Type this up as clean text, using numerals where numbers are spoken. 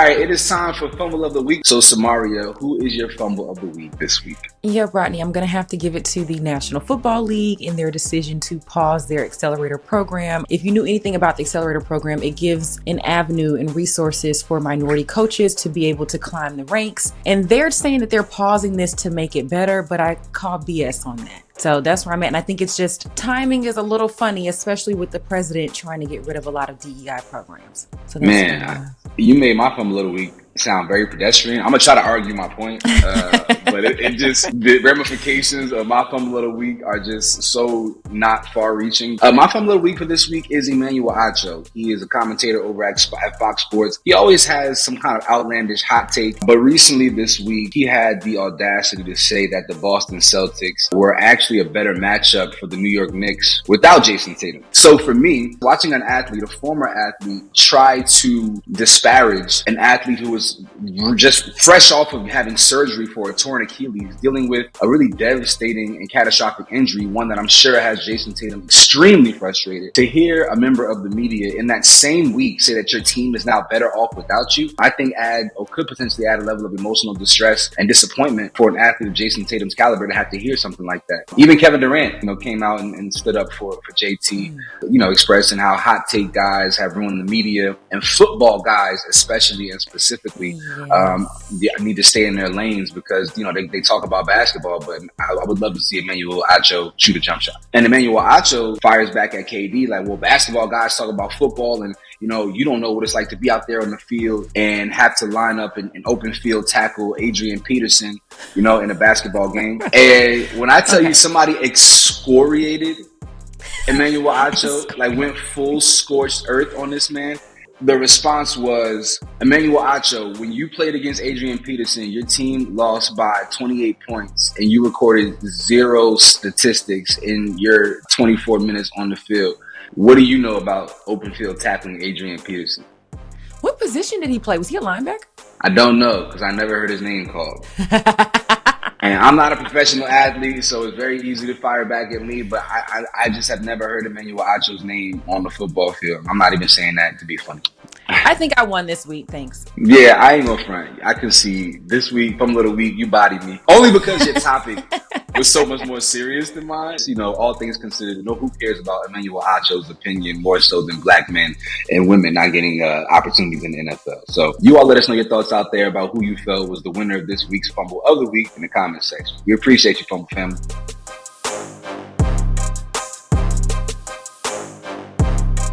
right, it is time for Fumble of the Week. So, Samaria, who is your Fumble of the Week this week? Yeah, Rodney, I'm going to have to give it to the National Football League in their decision to pause their Accelerator Program. If you knew anything about the Accelerator Program, it gives an avenue and resources for minority coaches to be able to climb the ranks. And they're saying that they're pausing this to make it better, but I call BS on that. So that's where I'm at. And I think it's just timing is a little funny, especially with the president trying to get rid of a lot of DEI programs. So that's you made my Fumble of the Week sound very pedestrian. I'm going to try to argue my point. But it just, the ramifications of my Fumble of the Week are just so not far reaching. My Fumble of the Week for this week is Emmanuel Acho. He is a commentator over at Fox Sports. He always has some kind of outlandish hot take. But recently this week, he had the audacity to say that the Boston Celtics were actually a better matchup for the New York Knicks without Jayson Tatum. So for me, watching an athlete, a former athlete, try to disparage an athlete who was just fresh off of having surgery for a torn Achilles, dealing with a really devastating and catastrophic injury, one that I'm sure has Jayson Tatum extremely frustrated. To hear a member of the media in that same week say that your team is now better off without you, I think could potentially add a level of emotional distress and disappointment for an athlete of Jayson Tatum's caliber to have to hear something like that. Even Kevin Durant, came out and stood up for JT, expressing how hot take guys have ruined the media, and football guys especially and specifically need to stay in their lanes because, they talk about basketball, but I would love to see Emmanuel Acho shoot a jump shot. And Emmanuel Acho fires back at KD like, well, basketball guys talk about football and, you don't know what it's like to be out there on the field and have to line up and open field tackle Adrian Peterson, in a basketball game. And when I tell you somebody excoriated Emmanuel Acho, like went full scorched earth on this man, the response was, Emmanuel Acho, when you played against Adrian Peterson, your team lost by 28 points and you recorded 0 statistics in your 24 minutes on the field. What do you know about open field tackling Adrian Peterson? What position did he play? Was he a linebacker? I don't know because I never heard his name called. And I'm not a professional athlete, so it's very easy to fire back at me, but I just have never heard Emmanuel Acho's name on the football field. I'm not even saying that to be funny. I think I won this week, thanks. Yeah, I ain't gonna front. I can see this week, Fumble of the Week, you bodied me. Only because your topic was so much more serious than mine. All things considered, who cares about Emmanuel Acho's opinion more so than black men and women not getting opportunities in the NFL. So you all let us know your thoughts out there about who you felt was the winner of this week's Fumble of the Week in the comments section. We appreciate you, Fumble family.